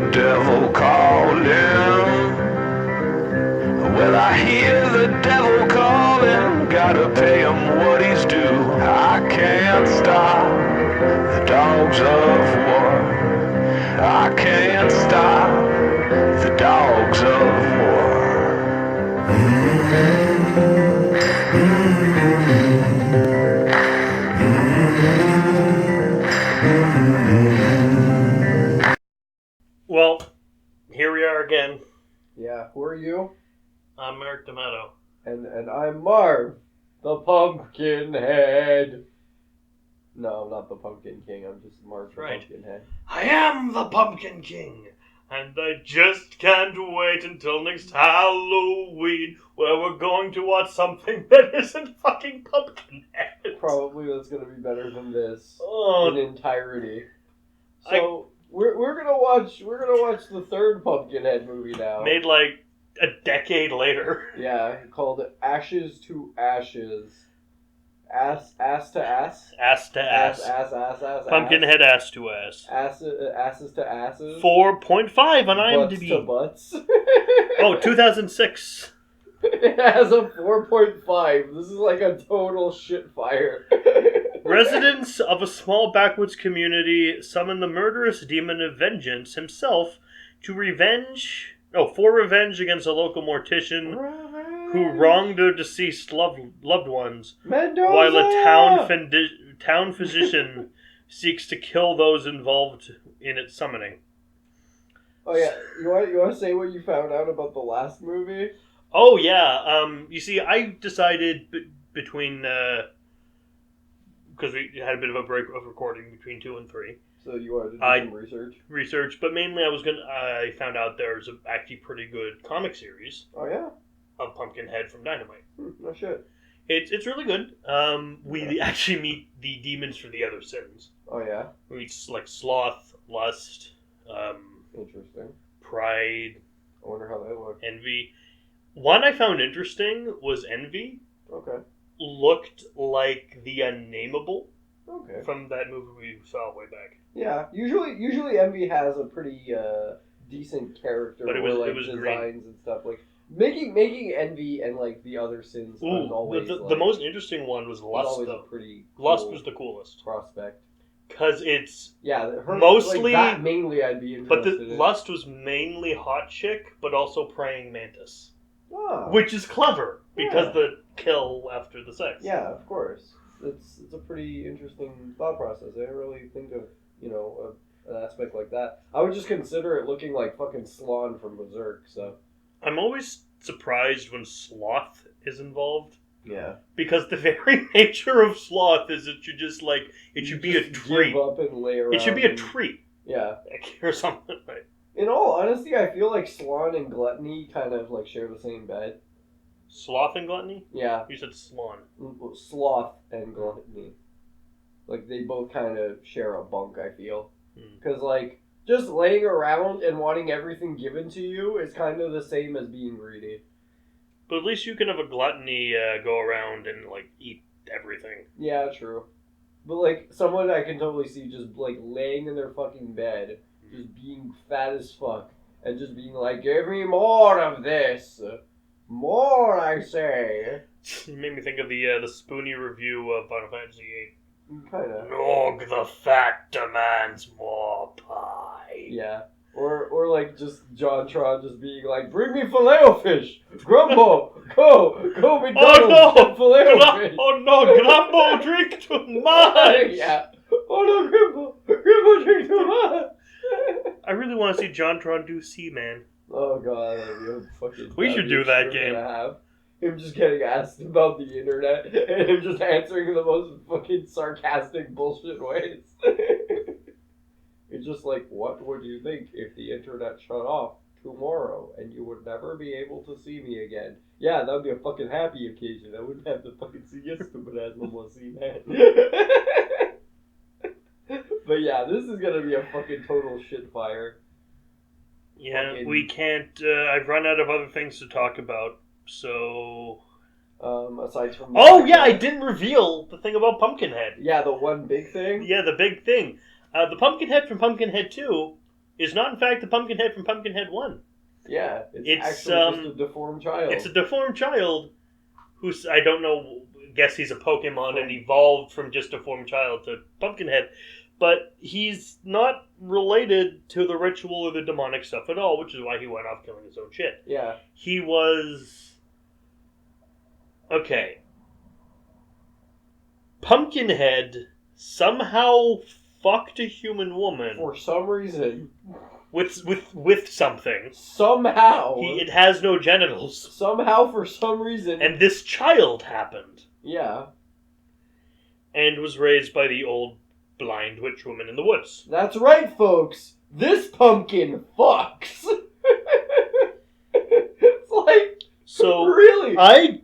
the devil calling. Well, I hear the devil calling. Gotta pay him what he's due. I can't stop the dogs of war. I can't stop the dogs of war. Well, here we are again. Yeah, who are you? I'm Eric D'Amato. And I'm Marv, the Pumpkinhead. No, I'm not the Pumpkin King, I'm just Marv the Pumpkinhead. I am the Pumpkin King, and I just can't wait until next Halloween, where we're going to watch something that isn't fucking Pumpkinhead. Probably that's gonna be better than this Oh, in entirety. So we're gonna watch the third Pumpkinhead movie now. made like a decade later. Yeah, called Ashes to Ashes. Ass to ass? Ass to ass. Ass. Pumpkinhead ass to ass. Asses to asses. 4.5 on IMDb. Butts to butts. Oh, 2006. It has a 4.5. This is like a total shit fire. Residents of a small backwoods community summon the murderous demon of vengeance himself for revenge against a local mortician who wronged their deceased loved ones, Mendoza! while a town physician seeks to kill those involved in its summoning. Oh yeah, you want to say what you found out about the last movie? Oh yeah, you see, I decided between because we had a bit of a break of recording between 2 and 3. So you wanted to do some research, but mainly I found out there's actually pretty good comic series. Oh yeah, of Pumpkinhead from Dynamite. No shit. It's really good. We actually meet the demons for the other sins. Oh yeah. We meet like sloth, lust, interesting. Pride. I wonder how that looks. Envy. One I found interesting was envy. Okay. Looked like the Unnameable. Okay. From that movie we saw way back. Yeah. Usually envy has a pretty decent character, but it was designs green. and stuff like. Making envy and like the other sins was always the most interesting one was lust. Though. Pretty lust cool was the coolest prospect because it's mostly like that mainly I'd be interested. But the lust was mainly hot chick, but also praying mantis, which is clever because the kill after the sex. Yeah, of course. It's a pretty interesting thought process. I didn't really think of an aspect like that. I would just consider it looking like fucking Slawn from Berserk. So. I'm always surprised when sloth is involved. Yeah. Because the very nature of sloth is it should just like it should be a tree. Give up and lay around. It should be a tree. Yeah. Or something. Right. In all honesty, I feel like Slawn and Gluttony kind of like share the same bed. Sloth and Gluttony? Yeah. You said Slawn. Sloth and Gluttony. Like they both kind of share a bunk, I feel. Because like just laying around and wanting everything given to you is kind of the same as being greedy. But at least you can have a gluttony go around and, like, eat everything. Yeah, true. But, like, someone I can totally see just, like, laying in their fucking bed, just being fat as fuck, and just being like, give me more of this. More, I say. You made me think of the Spoonie review of Final Fantasy VIII. Kind of. Nog the fat demands more pie. Yeah. Or like just JonTron just being like, bring me Filet-O-Fish! Grumbo! Go McDonald's! Filet-O-Fish! Oh no, Grumbo, drink too much! Yeah. Oh no, Grumbo, drink too much! I really want to see JonTron do Seaman. Oh god, that'd be a fucking... We should do that game. Him just getting asked about the internet and him just answering in the most fucking sarcastic bullshit ways. It's just like, what would you think if the internet shut off tomorrow and you would never be able to see me again? Yeah, that would be a fucking happy occasion. I wouldn't have to fucking see your stupid ass no more see that. But yeah, this is gonna be a fucking total shit fire. Yeah, we can't, I've run out of other things to talk about. So, aside from... Oh, yeah, I didn't reveal the thing about Pumpkinhead. Yeah, the one big thing? Yeah, the big thing. The Pumpkinhead from Pumpkinhead 2 is not in fact the Pumpkinhead from Pumpkinhead 1. Yeah, it's actually just a deformed child. It's a deformed child who's, I don't know, guess he's a Pokemon and evolved from just deformed child to Pumpkinhead. But he's not related to the ritual or the demonic stuff at all, which is why he went off killing his own shit. Yeah. He was... Okay. Pumpkinhead somehow fucked a human woman. For some reason. With something. Somehow. It has no genitals. Somehow, for some reason. And this child happened. Yeah. And was raised by the old blind witch woman in the woods. That's right, folks. This pumpkin fucks. It's like... So, really? I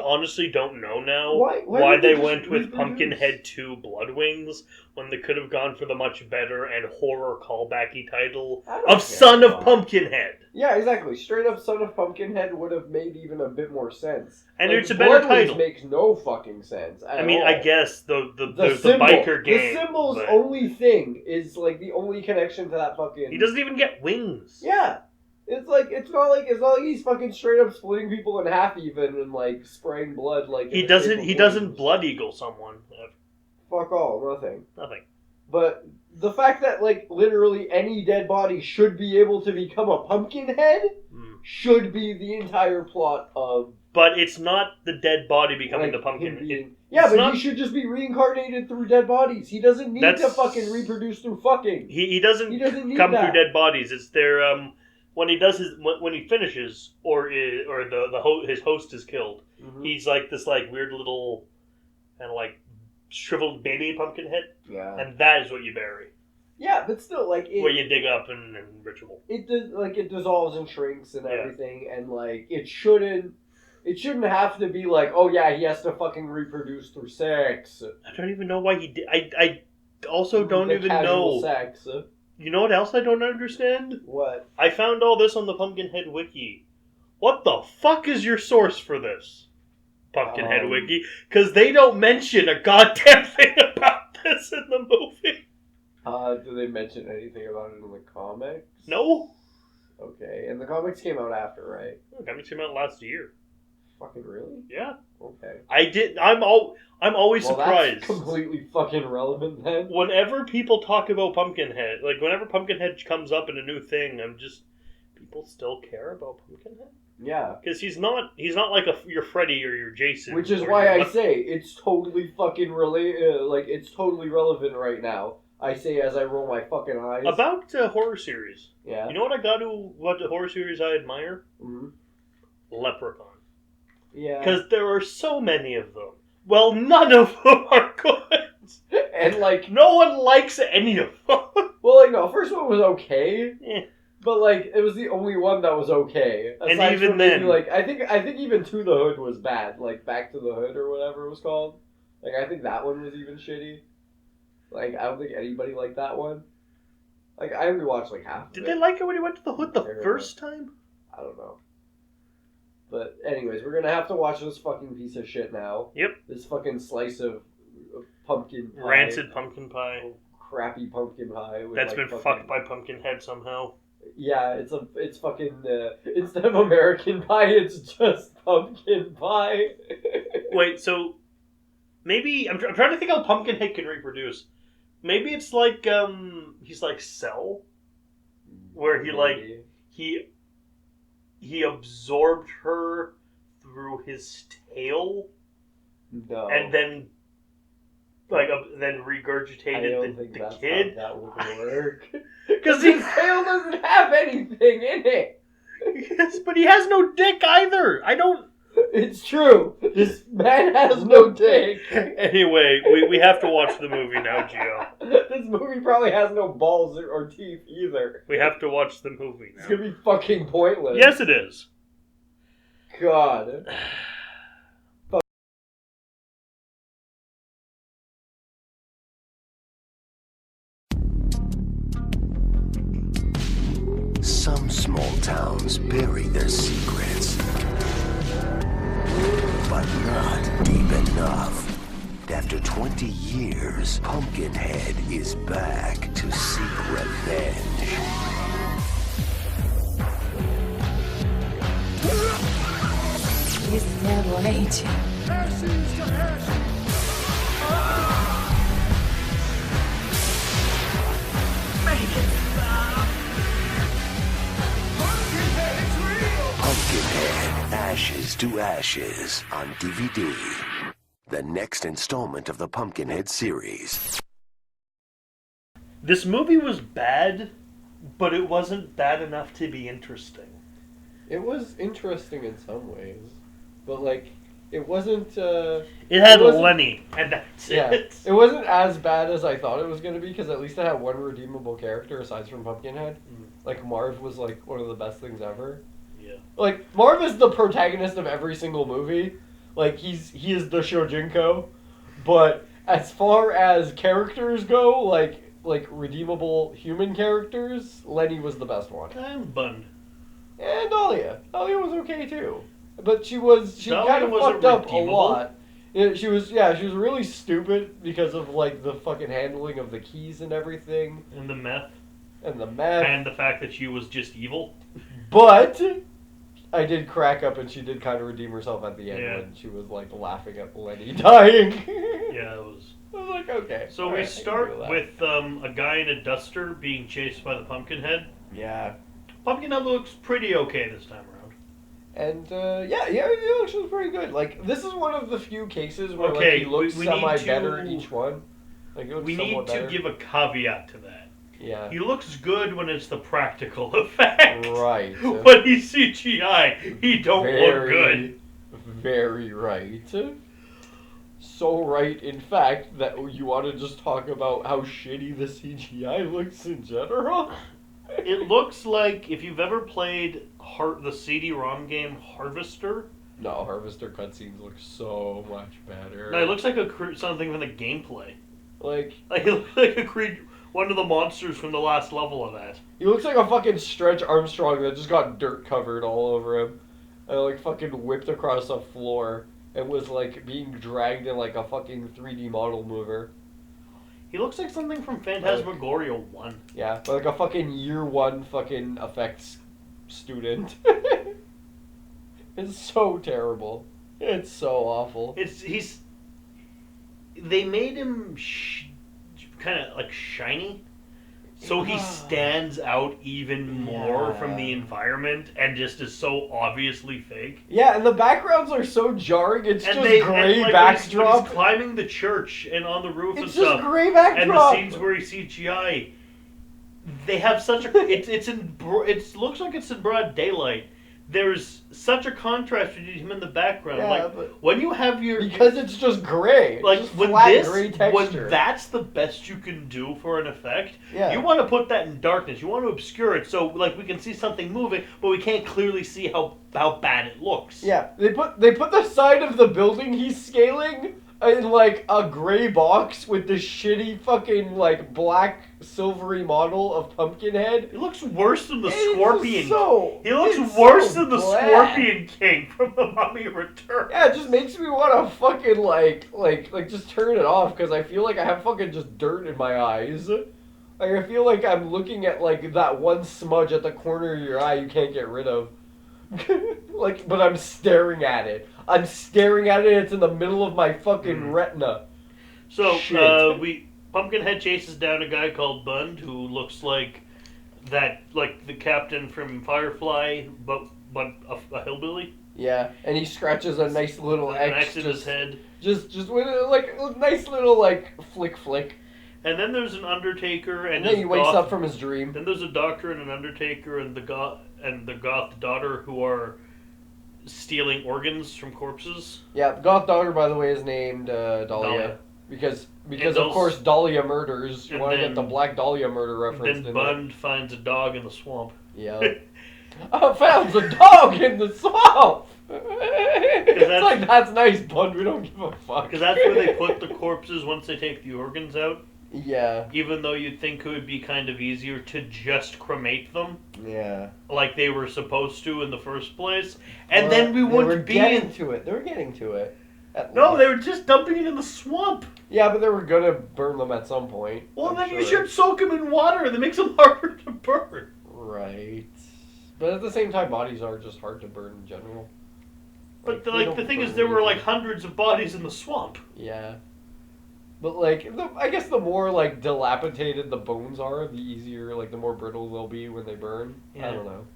honestly don't know now why they went with Pumpkinhead 2 Bloodwings when they could have gone for the much better and horror callbacky title of Son of Pumpkinhead. Yeah, exactly. Straight up Son of Pumpkinhead would have made even a bit more sense. And it's a better title. Makes no fucking sense at all. I guess the symbol, biker gang. The symbol's only thing is like the only connection to that fucking... He doesn't even get wings. Yeah. It's not like he's fucking straight up splitting people in half even and like spraying blood like he doesn't blood eagle someone. Fuck all, Nothing. But the fact that like literally any dead body should be able to become a Pumpkinhead should be the entire plot of. But it's not the dead body becoming the Pumpkinhead. He should just be reincarnated through dead bodies. He doesn't need to fucking reproduce through fucking. He doesn't come through dead bodies. It's their when he does when he finishes his host is killed. Mm-hmm. He's like this like weird little kind of like shriveled baby Pumpkinhead. Yeah. And that is what you bury. Yeah, but still, like where you dig up and ritual. It dissolves and shrinks and everything, and like it shouldn't have to be like, oh yeah, he has to fucking reproduce through sex. I don't even know why he did. I also don't even know sex. You know what else I don't understand? What? I found all this on the Pumpkinhead Wiki. What the fuck is your source for this? Pumpkinhead Wiki? Because they don't mention a goddamn thing about this in the movie. Do they mention anything about it in the comics? No. Okay, and the comics came out after, right? The comics came out last year. Fucking really? Yeah. Okay. I'm always surprised. That's completely fucking relevant then. Whenever people talk about Pumpkinhead, like whenever Pumpkinhead comes up in a new thing, people still care about Pumpkinhead. Yeah. Because he's not like your Freddy or your Jason. Which is why I say it's totally fucking it's totally relevant right now. I say as I roll my fucking eyes. About horror series. Yeah. You know what horror series I admire? Mm-hmm. Leprechaun. Yeah. Because there are so many of them. Well, none of them are good. And like... no one likes any of them. Well, like, no, first one was okay. Yeah. But, like, it was the only one that was okay. And even then... Like, I think even To the Hood was bad. Like, Back to the Hood or whatever it was called. Like, I think that one was even shitty. Like, I don't think anybody liked that one. Like, I only watched, like, half of it. Did they like it when he went to the Hood the first time? I don't know. But anyways, we're gonna have to watch this fucking piece of shit now. Yep. This fucking slice of pumpkin pie. Rancid pumpkin pie. Crappy pumpkin pie. That's been fucked by Pumpkinhead somehow. Yeah, it's fucking, instead of American pie, it's just pumpkin pie. Wait, so, maybe, I'm trying to think how Pumpkinhead can reproduce. Maybe it's like, he's like Cell? Where he absorbed her through his tail, and then regurgitated the kid. How that would work. Because his tail doesn't have anything in it. Yes, but he has no dick either. It's true. This man has no dick. Anyway, we have to watch the movie now, Gio. This movie probably has no balls or teeth either. We have to watch the movie now. It's gonna be fucking pointless. Yes, it is. God. Some small towns bury their secrets, but not deep enough that After 20 years, Pumpkinhead is back to seek revenge. He's never aging. Ashes to ashes. Make it stop. Pumpkinhead, it's real. Pumpkinhead, Ashes to Ashes on DVD. The next installment of the Pumpkinhead series. This movie was bad, but it wasn't bad enough to be interesting. It was interesting in some ways, but like it wasn't. It had Lenny, and that's it. It wasn't as bad as I thought it was gonna be because at least it had one redeemable character aside from Pumpkinhead. Like Marv was like one of the best things ever. Yeah. Like Marv is the protagonist of every single movie. Like he is the Shojinko, but as far as characters go, like redeemable human characters, Lenny was the best one. I'm bunned. And Dahlia was okay too, but she Dahlia kind of wasn't fucked up redeemable. a lot. Yeah, she was really stupid because of like the fucking handling of the keys and everything, And the meth. and the meth. And the fact that she was just evil. But I did crack up, and she did kind of redeem herself at the end Yeah. when she was like laughing at Lenny dying. Yeah, it was. I was like, okay. So alright, we I can start do that. with a guy in a duster being chased by the Pumpkinhead. Yeah. Pumpkinhead looks pretty okay this time around. And it looks pretty good. Like this is one of the few cases where Okay, like he looks we need semi to- better each one. Like it looks We need somewhat to better. give a caveat to that. Yeah. He looks good when it's the practical effect. Right. When he's CGI, he don't look good. Very right. So right, in fact, that you want to just talk about how shitty the CGI looks in general. It looks like if you've ever played the CD-ROM game Harvester. No, Harvester cutscenes look so much better. No, it looks like something from the gameplay. Like Like it looks like one of the monsters from the last level of that. he looks like a fucking Stretch Armstrong that just got dirt covered all over him, and like fucking whipped across a floor and was like being dragged in like a fucking 3D model mover. He looks like something from Phantasmagoria 1. Yeah, like a fucking year one fucking effects student. It's so terrible. It's so awful. They made him kind of like shiny, so he stands out even more from the environment and just is so obviously fake. Yeah, and the backgrounds are so jarring. It's And just they gray like, backdrop. When he's climbing the church and on the roof and It's stuff. just gray And backdrop. the scenes where he's CGI, they have such a it looks like it's in broad daylight. There's such a contrast between him in the background. Yeah, like but when you have your because it's just gray. like just when flat gray texture. when that's the best you can do for an effect, Yeah. you want to put that in darkness. You want to obscure it so like we can see something moving, but we can't clearly see how bad it looks. Yeah, they put the side of the building he's scaling in like a gray box with this shitty fucking like black silvery model of Pumpkinhead. It looks worse than the It's just Scorpion. He looks it's worse so than the blah. Scorpion King from The Mummy Returns. Yeah, it just makes me want to fucking like just turn it off because I feel like I have fucking just dirt in my eyes. Like I feel like I'm looking at like that one smudge at the corner of your eye you can't get rid of. Like, but I'm staring at it. I'm staring at it. It's in the middle of my fucking retina. So Shit. Pumpkinhead chases down a guy called Bund who looks like the captain from Firefly, but a hillbilly. Yeah, and he scratches a nice little An X X in his head. just with a nice little like flick. And then there's an Undertaker, And then he wakes up from his dream. Then there's a doctor and an Undertaker and the goth daughter who are stealing organs from corpses. Yeah, Goth Daughter, by the way, is named Dahlia. Dahlia. Because And of course Dahlia murders. You and want to then- get the Black Dahlia murder reference Then in Bund finds a dog in the swamp. there. Yeah. I found the dog in the swamp! It's like, that's nice, Bud. We don't give a fuck. Because that's where they put the corpses once they take the organs out. Yeah. Even though you'd think it would be kind of easier to just cremate them, Yeah. like they were supposed to in the first place, and then we wouldn't be getting to it. They were getting to it. No, they were just dumping it in the swamp. Yeah, but they were gonna burn them at some point. Well, I'm then you sure. should soak them in water. That makes them harder to burn. Right. But at the same time, bodies are just hard to burn in general. But they the don't thing is, burn there were easily. like hundreds of bodies in the swamp. Yeah. But like, I guess the more like dilapidated the bones are, the easier, like the more brittle they'll be when they burn. Yeah. I don't know.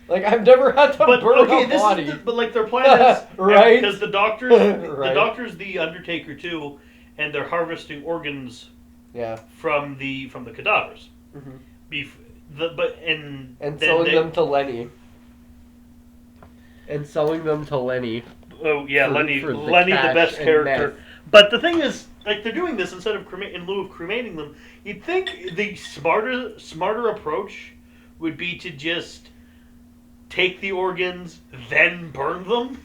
Like I've never had to But burn okay, a this body. is but like their plan is Right. because the doctor's Right. the doctor's the Undertaker too, and they're harvesting organs Yeah. from the cadavers. Mhm. And And then selling they- them to Lenny. And selling them to Lenny. Oh yeah, for Lenny the the cash best and character. meth. But the thing is, like they're doing this instead of in lieu of cremating them. You'd think the smarter approach would be to just take the organs, then burn them.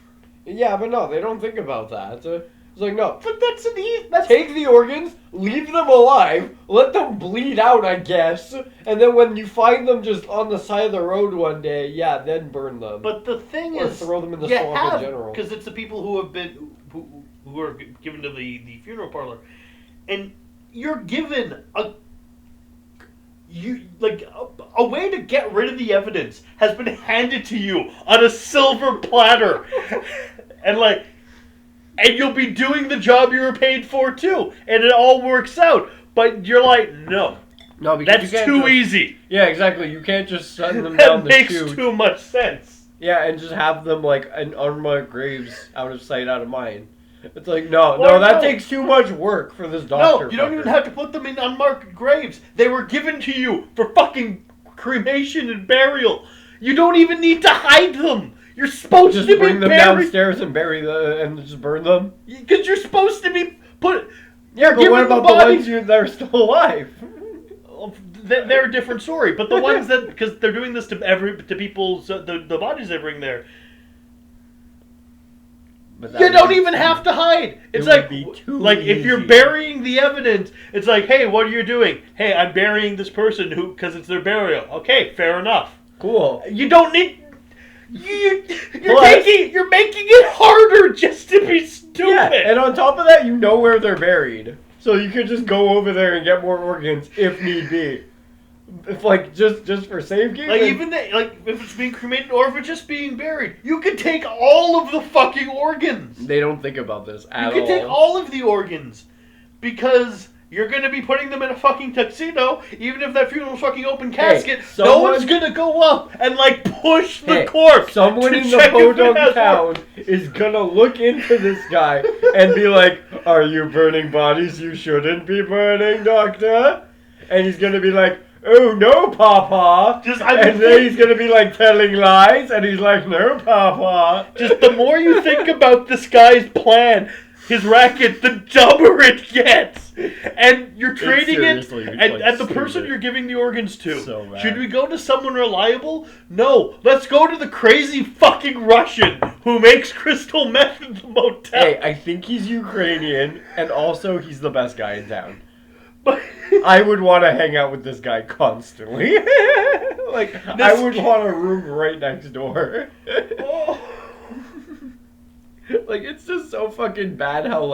Yeah, but no, they don't think about that. It's like, no, But that's an easy. take the organs, leave them alive, let them bleed out, I guess, and then when you find them just on the side of the road one day, yeah, then burn them. But the thing Or is, throw them in the you swamp in have, general. because it's the people who have been who are given to the funeral parlor, and you're given a way to get rid of the evidence has been handed to you on a silver platter, and you'll be doing the job you were paid for too, and it all works out. But you're like, no, No, because that's you can't too just, easy. Yeah, exactly. You can't just send them down That the makes chute. too much sense. Yeah, and just have them like in unmarked graves, out of sight, out of mind. It's like no, Or that no. takes too much work for this doctor. No, you don't fucker. even have to put them in unmarked graves. They were given to you for fucking cremation and burial. You don't even need to hide them. You're supposed just to bring be them buried downstairs and and just burn them. because you're supposed to be put. Yeah, but Give what them the about the body. ones that are still alive? They're a different story. But the ones that because they're doing this to people's the bodies they bring there. But that You don't would- even have to hide. It's would like be too if you're easy. burying the evidence, it's like, hey, what are you doing? Hey, I'm burying this person because it's their burial. Okay, fair enough. Cool. You don't need. You're Plus- making it harder just to be stupid. Yeah, and on top of that, you know where they're buried, so you could just go over there and get more organs if need be. If just for safekeeping. Like even if it's being cremated or if it's just being buried, you could take all of the fucking organs. They don't think about this at all. You can take all of the organs because you're going to be putting them in a fucking tuxedo, even if that funeral's fucking open casket. No someone- one's going to go up and push the Hey, corpse. Someone to in the check if it Podunk has town is gonna look into this guy and be like, "Are you burning bodies you shouldn't be burning, doctor?" And he's gonna be like, "Oh no, Papa!" And then he's gonna be telling lies, and he's like, "No, Papa." Just the more you think about this guy's plan, his racket, the dumber it gets. And you're trading it, seriously, and the person stupid. you're giving the organs to. So bad. Should we go to someone reliable? No. Let's go to the crazy fucking Russian who makes crystal meth in the motel. Hey, I think he's Ukrainian, and also he's the best guy in town. But I would want to hang out with this guy constantly. I would want a room right next door. It's just so fucking bad how,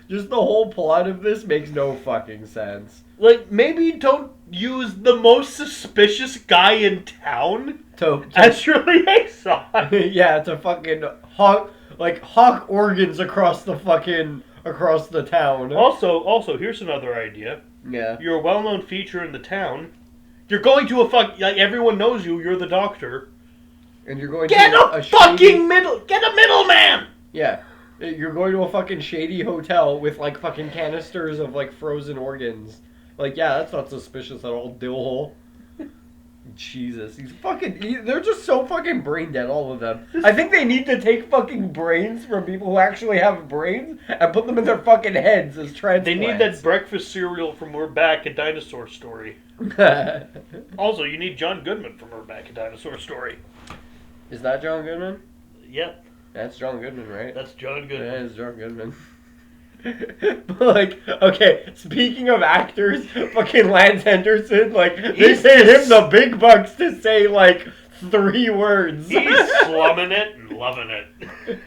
just the whole plot of this makes no fucking sense. maybe don't use the most suspicious guy in town To as your liaison. yeah, to fucking hawk organs across the town. Also, here's another idea. Yeah. You're a well-known feature in the town. You're going to everyone knows you. You're the doctor. And you're going Get to a fucking get a middleman. Yeah. You're going to a fucking shady hotel with fucking canisters of frozen organs. Yeah, that's not suspicious at all, dillhole. Jesus, they're just so fucking brain dead, all of them. I think they need to take fucking brains from people who actually have brains and put them in their fucking heads as transplants. They need that breakfast cereal from We're Back, a Dinosaur Story. Also, you need John Goodman from We're Back, a Dinosaur Story. Is that John Goodman? Yep, That's John Goodman, right? that's John Goodman. That is John Goodman. Okay, speaking of actors, fucking Lance Henderson, they He's paid just- him the big bucks to say 3 words. He's slumming it and loving it.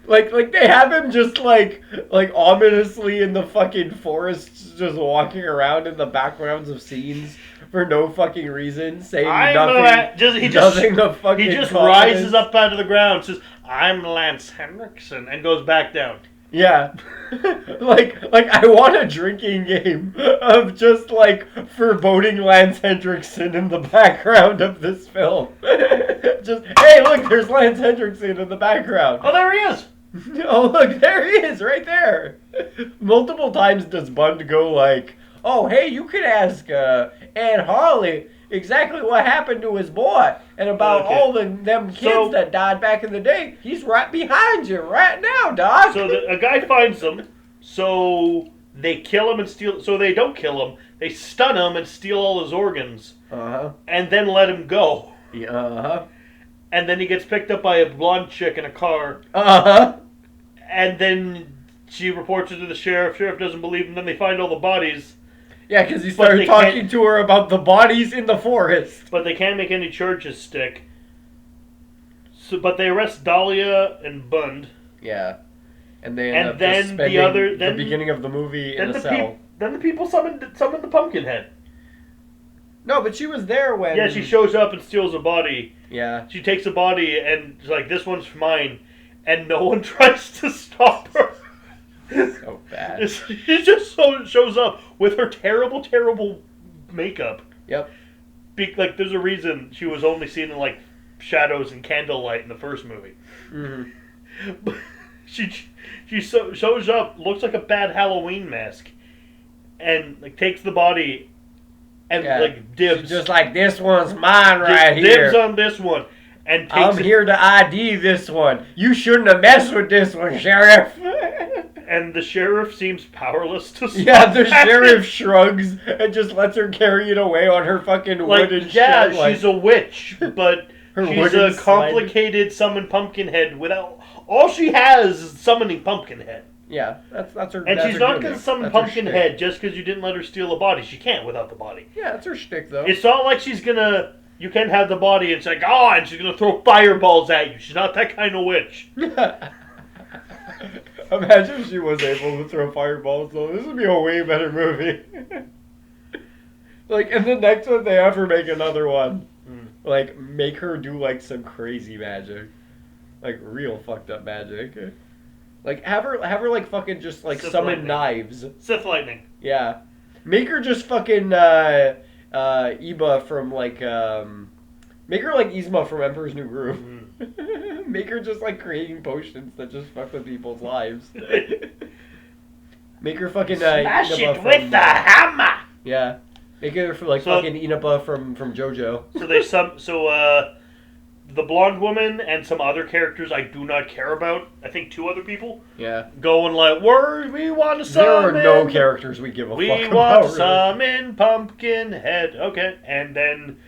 Like they have him just like ominously in the fucking forests, just walking around in the backgrounds of scenes for no fucking reason, saying nothing. He just rises up out of the ground, says, "I'm Lance Henriksen," and goes back down. Yeah. like I want a drinking game of just like foreboding Lance Hendrickson in the background of this film. Just, hey, look, there's Lance Hendrickson in the background. Oh, there he is. Oh, look, there he is, right there. Multiple times does Bund go like, oh, hey, you could ask Aunt Harley exactly what happened to his boy and about all them kids that died back in the day. He's right behind you right now, Doc. So a guy finds them, so they kill him and steal. So they don't kill him. They stun him and steal all his organs. And then let him go. And then he gets picked up by a blonde chick in a car. And then she reports it to the sheriff. Sheriff doesn't believe him. Then they find all the bodies. Yeah, because he started talking to her about the bodies in the forest. But they can't make any charges stick. So, but they arrest Dahlia and Bund. Yeah. And they end up then just spending the beginning of the movie in a cell. Then the people summoned the Pumpkinhead. No, but she was there when... Yeah, she shows up and steals a body. Yeah. She takes a body and is like, this one's mine. And no one tries to stop her. So bad. She just shows up with her terrible, terrible makeup. Yep. There's a reason she was only seen in, like, shadows and candlelight in the first movie. But she shows up, looks like a bad Halloween mask, and, like, takes the body and, like, dibs. She's just like, this one's mine here. Dibs on this one. And I'm here to ID this one. You shouldn't have messed with this one, Sheriff. And the sheriff seems powerless to stop. Yeah, the sheriff shrugs and just lets her carry it away on her fucking wooden yeah, shed. She's a witch, but she's a complicated summoned Pumpkinhead without... All she has is summoning Pumpkinhead. Yeah, that's her. And she's not going to summon Pumpkinhead just because you didn't let her steal a body. She can't without the body. Yeah, that's her shtick, though. It's not like she's going to... You can't have the body and it's like, oh, and she's going to throw fireballs at you. She's not that kind of witch. Imagine if she was able to throw fireballs, though. This would be a way better movie. Like, in the next one, they have her make another one. Like, make her do, like, some crazy magic. Like, real fucked up magic. Like, have her like, fucking just, like, Sith summon lightning. knives. Sith lightning. Yeah. Make her just fucking, Iba from, like, make her like Yzma from Emperor's New Groove. Make her just like creating potions that just fuck with people's lives. Make her fucking Smash Inaba it with the hammer! Yeah. Make her for like fucking Inaba from JoJo. So the blonde woman and some other characters I do not care about. I think 2 other people. Yeah. Going like, we want to summon... There are no characters we give a fuck about. We want to summon Pumpkinhead. Okay. And then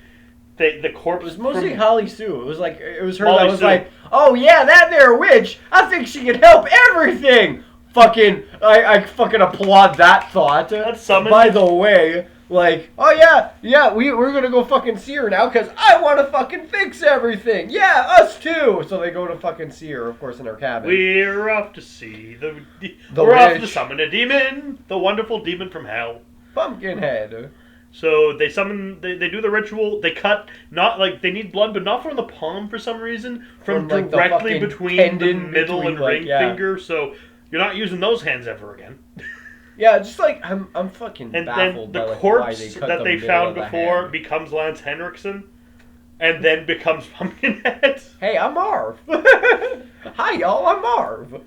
the corpse... It was mostly Holly Sue. It was her Holly that was Sue. like, oh yeah, that there witch, I think she can help everything! Fucking, I fucking applaud that thought. That's summoned. By the way, like, oh yeah, we're gonna go fucking see her now because I want to fucking fix everything. Yeah, us too. So they go to fucking see her, of course, in her cabin. We're off to see the we're witch. off to summon a demon, the wonderful demon from hell. Pumpkinhead. So they summon, they do the ritual. They cut, not like they need blood, but not from the palm for some reason. From like, directly the between the middle between, and like, ring finger. So you're not using those hands ever again. Yeah, just like I'm fucking and baffled then by the like, corpse why they cut that the they middle found of the before hand. becomes Lance Henriksen, and then becomes Pumpkinhead. Hey, I'm Marv. Hi, y'all, I'm Marv.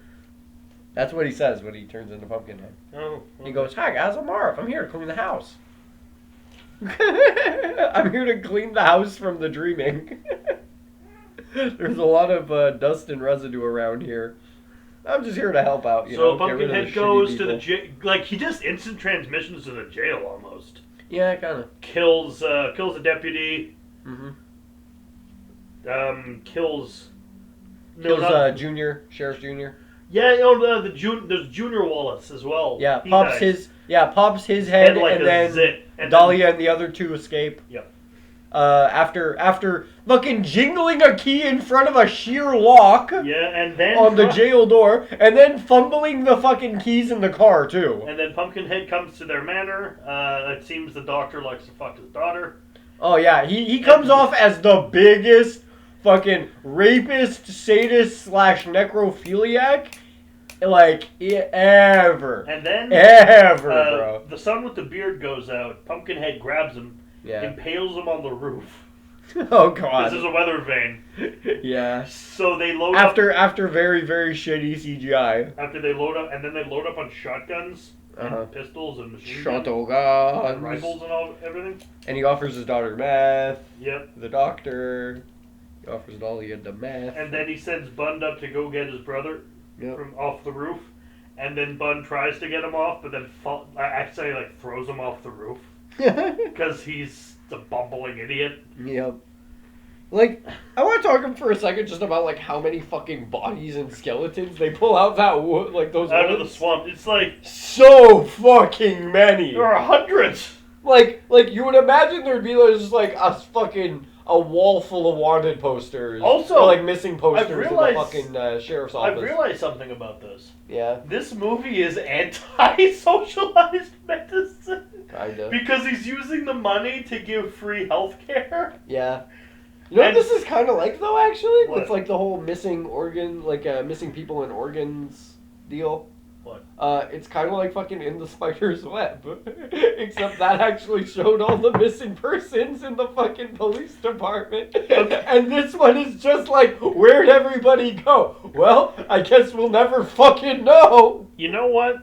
That's what he says when he turns into Pumpkinhead. Oh, He goes, hi guys, I'm Marv. I'm here to clean the house. I'm here to clean the house from the dreaming. There's a lot of dust and residue around here. I'm just here to help out, you know. So Pumpkinhead goes to the jail. Like, he just instant transmissions to the jail almost. Yeah, kind of. Kills the deputy. Mm-hmm. Kills Junior, Sheriff Junior. Yeah, there's Junior Wallace as well. Yeah, He pops dies. his head, Head like and a then zit, and Dahlia and the other 2 escape. Yep. After fucking jingling a key in front of a sheer lock. Yeah, and then on the jail door, and then fumbling the fucking keys in the car too. And then Pumpkinhead comes to their manor. It seems the doctor likes to fuck his daughter. Oh yeah, he comes off as the biggest fucking rapist, sadist / necrophiliac, like ever. And then bro. The son with the beard goes out. Pumpkinhead grabs him, impales him on the roof. Oh god. This is a weather vane. Yeah. So they load after very, very shitty CGI. After they load up, and then they load up on shotguns, and pistols, and machine guns, and rifles, and everything. And he offers his daughter meth. Yep. The doctor. He offers Dolly the meth. And then he sends Bund up to go get his brother from off the roof. And then Bund tries to get him off, but then actually throws him off the roof because he's a bumbling idiot. Yep. Like, I want to talk for a second just about like how many fucking bodies and skeletons they pull out that wood, like those out of the swamp. It's like so fucking many. There are hundreds. Like you would imagine there'd be just like a wall full of wanted posters. Also, or, like missing posters in the fucking sheriff's office. I've realized something about this. Yeah. This movie is anti-socialized medicine. Kinda. Because he's using the money to give free healthcare. Yeah. You know what this is kind of like, though, actually? What? With, like, the whole missing organ, like, missing people in organs deal. What? It's kind of like fucking In the Spider's Web. Except that actually showed all the missing persons in the fucking police department. And this one is just like, where'd everybody go? Well, I guess we'll never fucking know. You know what?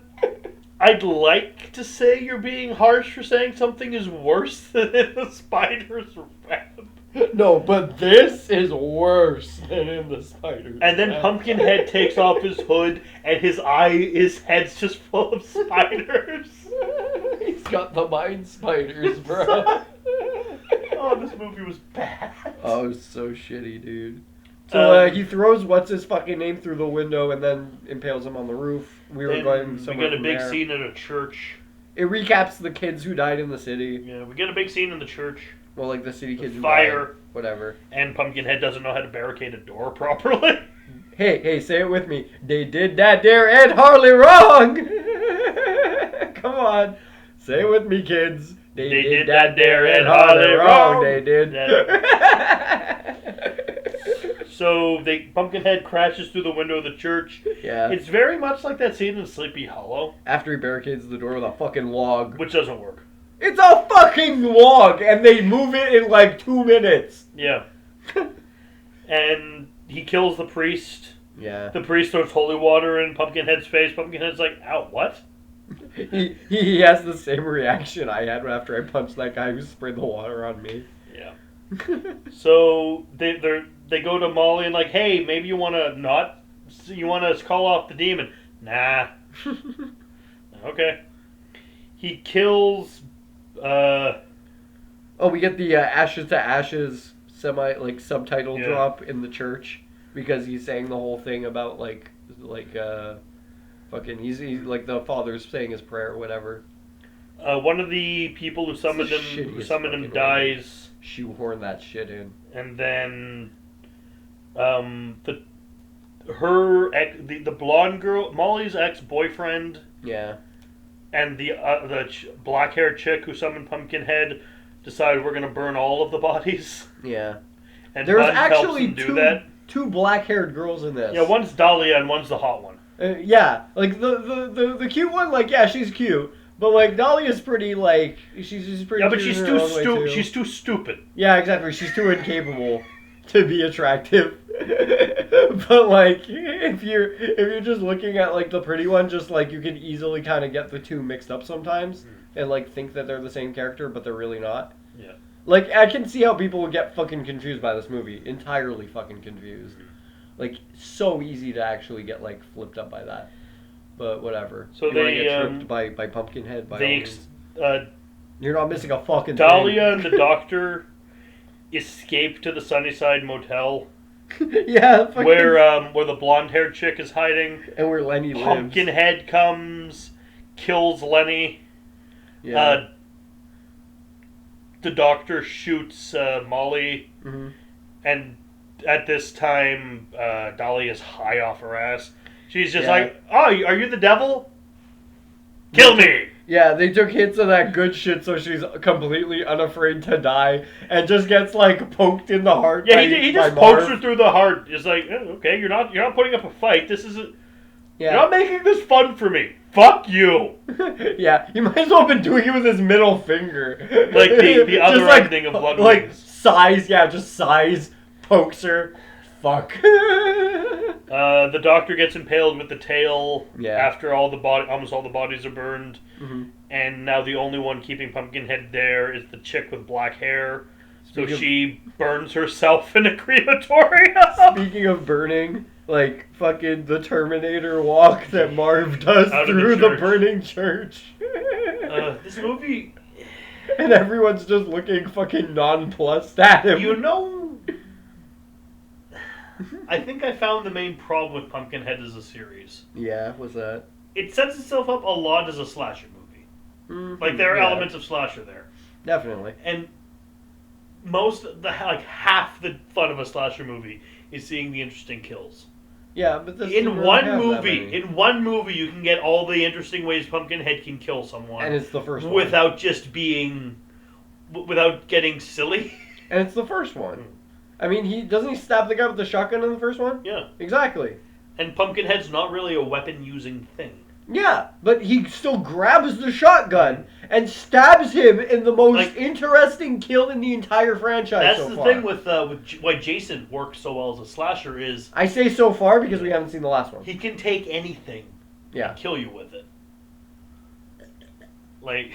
I'd like to say you're being harsh for saying something is worse than In the Spider's Web. No, but this is worse than In the Spider's And then Web. Pumpkinhead takes off his hood, and his head's just full of spiders. He's got the mind spiders, bro. Oh, this movie was bad. Oh, it was so shitty, dude. So he throws what's his fucking name through the window and then impales him on the roof. We get a big scene at a church. It recaps the kids who died in the city. Yeah, we get a big scene in the church. Well, like the city kids who fire, died, whatever. And Pumpkinhead doesn't know how to barricade a door properly. Hey, say it with me. They did that there Ed Harley wrong. Come on, say it with me, kids. They did that there Ed Harley wrong. They did. So Pumpkinhead crashes through the window of the church. Yeah. It's very much like that scene in Sleepy Hollow. After he barricades the door with a fucking log. Which doesn't work. It's a fucking log, and they move it in like 2 minutes. Yeah. And he kills the priest. Yeah. The priest throws holy water in Pumpkinhead's face. Pumpkinhead's like, ow, what? He has the same reaction I had after I punched that guy who sprayed the water on me. Yeah. So they go to Molly and like, hey, maybe you want to call off the demon. Nah. Okay. He kills. We get the Ashes to Ashes subtitle drop in the church because he's saying the whole thing about fucking he's like the father's saying his prayer or whatever. One of the people who summoned him dies. Shoehorn that shit in. And then the blonde girl, Molly's ex-boyfriend. Yeah. And the black-haired chick who summoned Pumpkinhead decided we're gonna burn all of the bodies. Yeah. And there's Bud actually helps two black-haired girls in this. Yeah, one's Dahlia and one's the hot one. Yeah, like the cute one, like she's cute, but like Dahlia's pretty she's pretty. Yeah, but she's too stupid. She's too stupid. Yeah, exactly. She's too incapable to be attractive. But like, if you're just looking at like the pretty one, just like you can easily kind of get the two mixed up sometimes, and like think that they're the same character, but they're really not. Yeah. Like I can see how people would get fucking confused by this movie. Entirely fucking confused. Like so easy to actually get like flipped up by that. But whatever. So they get tripped by Pumpkinhead. You're not missing a fucking Dahlia thing. and the doctor escape to the Sunnyside Motel. Yeah, fucking... where the blonde-haired chick is hiding, and where Lenny lives. Pumpkinhead comes, kills Lenny. Yeah. the doctor shoots Molly, and at this time, Dolly is high off her ass. She's just like, "Oh, are you the devil? Kill me!" Yeah, they took hits of that good shit, so she's completely unafraid to die, and just gets like poked in the heart. Yeah, he just pokes her through the heart. It's like, okay, you're not putting up a fight. This isn't. Yeah. You're not making this fun for me. Fuck you. Yeah, he might as well have been doing it with his middle finger. Like the other ending of Blood Like sighs, just sighs, pokes her. Fuck. The doctor gets impaled with the tail after almost all the bodies are burned. And now the only one keeping Pumpkinhead there is the chick with black hair. So she burns herself in a crematorium. Speaking of burning, like fucking the Terminator walk that Marv does through the burning church. This movie... And everyone's just looking fucking nonplussed at him. You know... I think I found the main problem with Pumpkinhead as a series. Yeah, what's that? It sets itself up a lot as a slasher movie. Like, there are elements of slasher there. Definitely. And half the fun of a slasher movie is seeing the interesting kills. Yeah, but this in one movie you can get all the interesting ways Pumpkinhead can kill someone. And it's the first one. Without getting silly. And it's the first one. I mean, doesn't he stab the guy with the shotgun in the first one? Yeah. Exactly. And Pumpkinhead's not really a weapon-using thing. Yeah, but he still grabs the shotgun and stabs him in the most interesting kill in the entire franchise so far. That's the thing with why Jason works so well as a slasher is... I say so far because we haven't seen the last one. He can take anything and kill you with it. Like...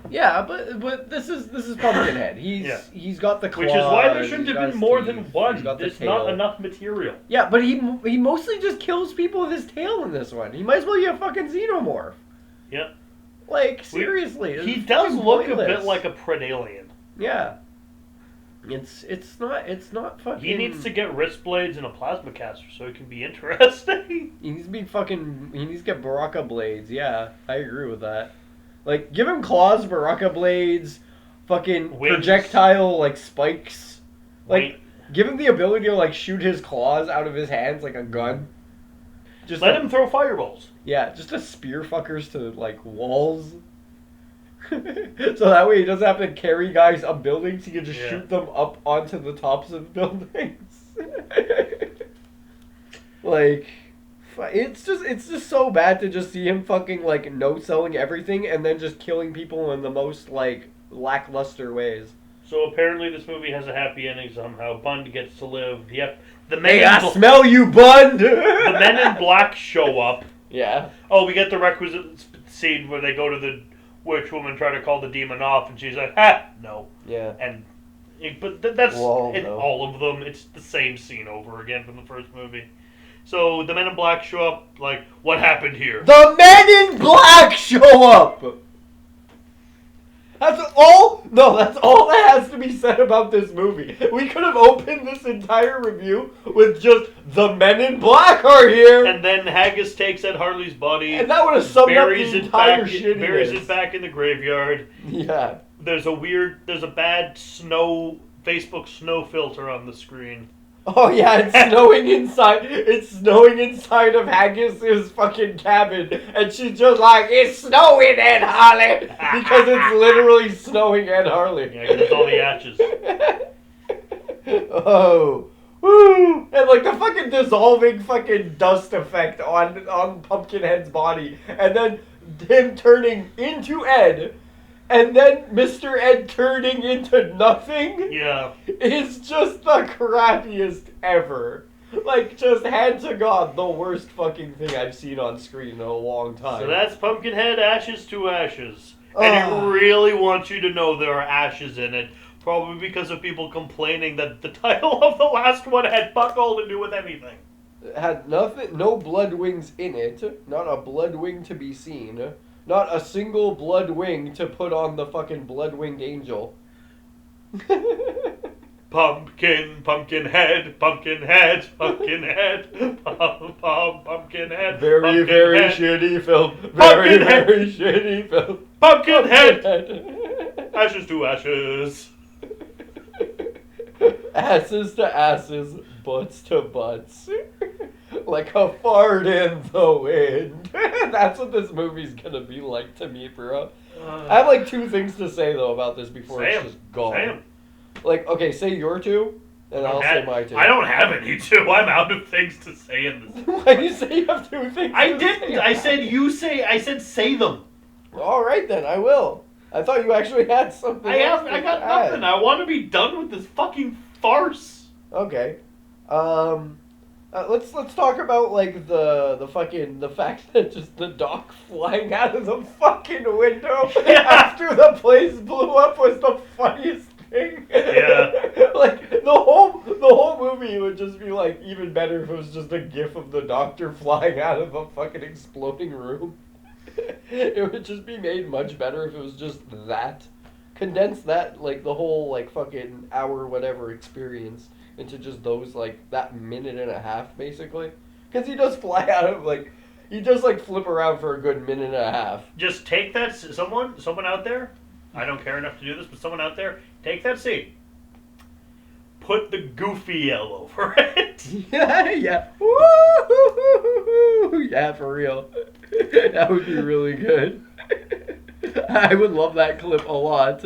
Yeah, but this is Pumpkinhead. He's got the claws. Which is why there shouldn't have been more than one. There's not enough material. Yeah, but he mostly just kills people with his tail in this one. He might as well be a fucking xenomorph. Yeah. Like, seriously. He does look a bit like a predalien. Yeah. It's not fucking... He needs to get wrist blades and a plasma caster so it can be interesting. He needs to get Baraka blades, yeah. I agree with that. Like, give him claws, Baraka blades, fucking wings. Projectile, like, spikes. Like, give him the ability to, like, shoot his claws out of his hands like a gun. Just let him throw fireballs. Yeah, just to spear fuckers to, like, walls. So that way he doesn't have to carry guys up buildings. He can just shoot them up onto the tops of buildings. Like... It's just so bad to just see him fucking, like, no-selling everything and then just killing people in the most, like, lackluster ways. So apparently this movie has a happy ending somehow. Bund gets to live. Yep. I smell you, Bund! The men in black show up. Yeah. Oh, we get the requisite scene where they go to the witch woman, try to call the demon off, and she's like, ha! No. Yeah. But that's in all of them. It's the same scene over again from the first movie. So the men in black show up, like, what happened here? The men in black show up! That's all that has to be said about this movie. We could have opened this entire review with just, the men in black are here! And then Haggis takes Ed Harley's body, and that would have summed up the entire shit. Buries it back in the graveyard. Yeah. There's a bad Facebook snow filter on the screen. Oh yeah, it's snowing inside. It's snowing inside of Haggis's fucking cabin, and she's just like, "It's snowing, Ed Harley," because it's literally snowing Ed Harley. Yeah, because it's all the ashes. Oh, woo! And like the fucking dissolving fucking dust effect on Pumpkinhead's body, and then him turning into Ed. And then Mr. Ed turning into nothing is just the crappiest ever. Like, just hand to God, the worst fucking thing I've seen on screen in a long time. So that's Pumpkinhead, Ashes to Ashes. And it really wants you to know there are ashes in it. Probably because of people complaining that the title of the last one had fuck all to do with anything. It had nothing, no blood wings in it. Not a blood wing to be seen. Not a single blood wing to put on the fucking blood-winged angel. Pumpkinhead, Pumpkinhead, Pumpkinhead, Pumpkinhead. Very, very shitty film. Very, very shitty film. Pumpkinhead. Ashes to ashes. Asses to asses, butts to butts. Like a fart in the wind. That's what this movie's gonna be like to me, bro. I have like two things to say though about this before it's just gone. Say 'em. Like, okay, say your two, and I'll say my two. I don't have any two. I'm out of things to say in this. Why do you say you have two things? I didn't. I said you say. I said say them. All right then, I will. I thought you actually had something. I got nothing. I want to be done with this fucking farce. Okay. Let's talk about like the fact that just the dock flying out of the fucking window after the place blew up was the funniest thing. Yeah. Like the whole movie would just be like even better if it was just a gif of the doctor flying out of a fucking exploding room. It would just be made much better if it was just that. Condense that, like, the whole, like, fucking hour whatever experience into just those, like, that minute and a half, basically. Because he does fly out of, like, he does, like, flip around for a good minute and a half. Just take that, someone out there, I don't care enough to do this, but someone out there, take that scene. Put the Goofy yell over it. Yeah. Woo! Yeah, for real. That would be really good. I would love that clip a lot.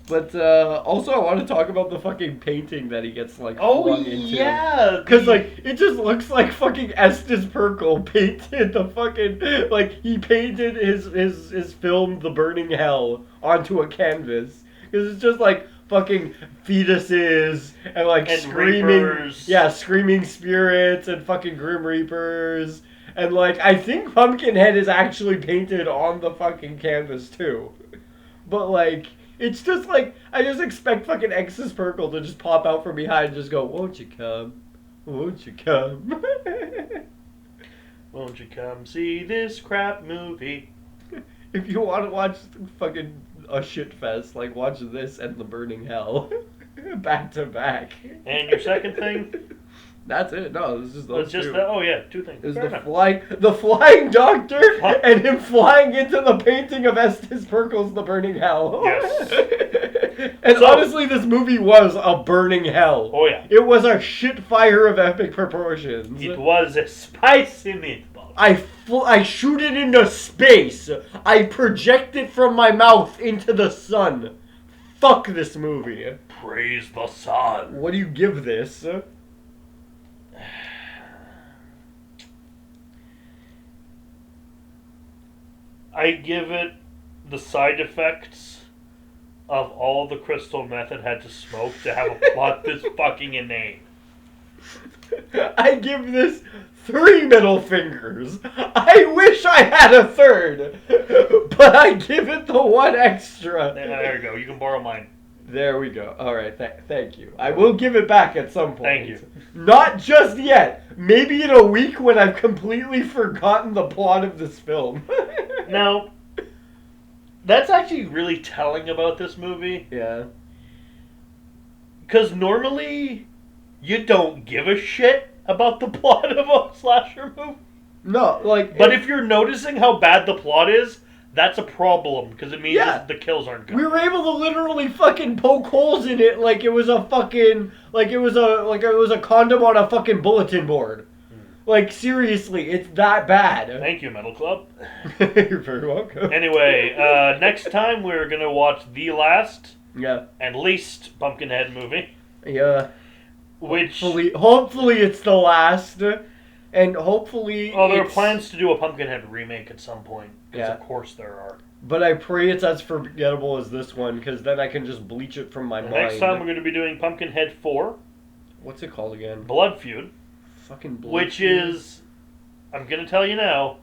But also I want to talk about the fucking painting that he gets like flung into. Yeah, because like it just looks like fucking Estes Perkle painted the fucking like he painted his film The Burning Hell onto a canvas. Because it's just like fucking fetuses and like screaming reapers. Yeah, screaming spirits and fucking Grim Reapers. And, like, I think Pumpkinhead is actually painted on the fucking canvas, too. But, like, it's just, like, I just expect fucking Estes Perkle to just pop out from behind and just go, won't you come? Won't you come? Won't you come see this crap movie? If you want to watch fucking a shit fest, like, watch this and The Burning Hell. Back to back. And your second thing? That's it. No, this is those two. Oh yeah, two things. Is Fair the enough. the flying doctor and him flying into the painting of Estes Perkle's The Burning Hell. Yes. And honestly, this movie was a burning hell. Oh yeah. It was a shit fire of epic proportions. It was a spicy meatball. I shoot it into space. I project it from my mouth into the sun. Fuck this movie. Praise the sun. What do you give this? I give it the side effects of all the crystal meth it had to smoke to have a plot this fucking inane. I give this 3 middle fingers. I wish I had a third, but I give it the 1 extra. There you go. You can borrow mine. There we go. All right, thank you. I will give it back at some point. Thank you. Not just yet. Maybe in a week when I've completely forgotten the plot of this film. Now, that's actually really telling about this movie. Yeah. Because normally, you don't give a shit about the plot of a slasher movie. No, like... But if you're noticing how bad the plot is, that's a problem, because it means the kills aren't good. We were able to literally fucking poke holes in it like it was a fucking... Like it was a condom on a fucking bulletin board. Like, seriously, it's that bad. Thank you, Metal Club. You're very welcome. Anyway, next time we're going to watch the last and least Pumpkinhead movie. Yeah. Which... Hopefully it's the last. And hopefully Oh, there are plans to do a Pumpkinhead remake at some point. Because of course there are. But I pray it's as forgettable as this one, because then I can just bleach it from my mind. Next time we're going to be doing Pumpkinhead 4. What's it called again? Blood Feud. Fucking Blood Which Feud. is, I'm going to tell you now,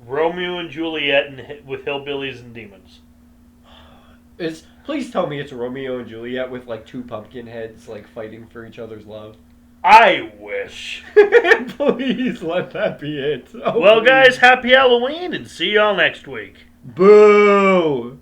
Romeo and Juliet with hillbillies and demons. Please tell me it's Romeo and Juliet with like 2 pumpkin heads like fighting for each other's love. I wish. Please let that be it. Oh, well, please. guys, happy Halloween and see y'all next week. Boo!